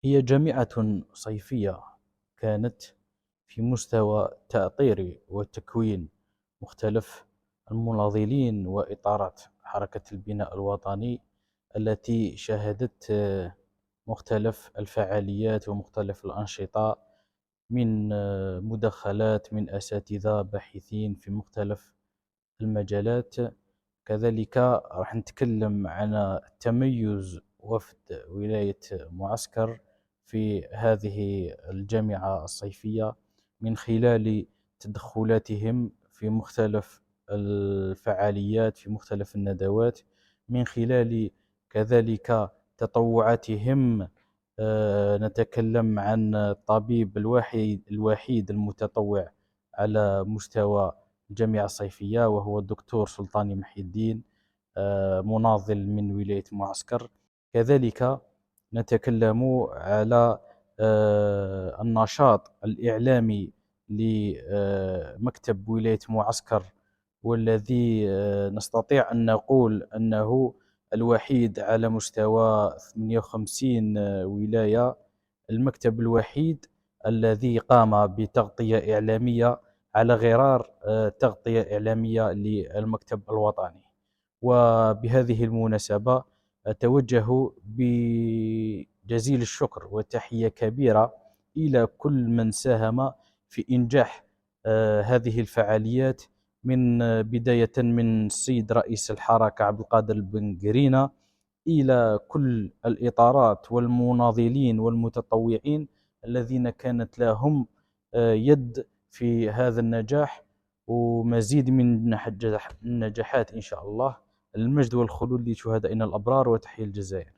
هي جامعة صيفية كانت في مستوى تأطير وتكوين مختلف المناضلين وإطارات حركة البناء الوطني التي شهدت مختلف الفعاليات ومختلف الأنشطة من مدخلات من أساتذة باحثين في مختلف المجالات. كذلك راح نتكلم عن تميز وفد ولاية معسكر في هذه الجامعة الصيفية من خلال تدخلاتهم في مختلف الفعاليات في مختلف الندوات، من خلال كذلك تطوعاتهم. نتكلم عن الطبيب الوحيد المتطوع على مستوى الجامعة الصيفية، وهو الدكتور سلطاني محي الدين، مناضل من ولاية معسكر. كذلك نتكلم على النشاط الإعلامي لمكتب ولاية معسكر، والذي نستطيع أن نقول أنه الوحيد على مستوى 58 ولاية، المكتب الوحيد الذي قام بتغطية إعلامية على غرار تغطية إعلامية للمكتب الوطني. وبهذه المناسبة أتوجه بجزيل الشكر وتحية كبيرة إلى كل من ساهم في إنجاح هذه الفعاليات، من بداية من السيد رئيس الحركة عبد القادر بن قرينة إلى كل الإطارات والمناضلين والمتطوعين الذين كانت لهم يد في هذا النجاح ومزيد من النجاحات إن شاء الله. المجد والخلود لشهدائنا الأبرار، وتحية الجزائر.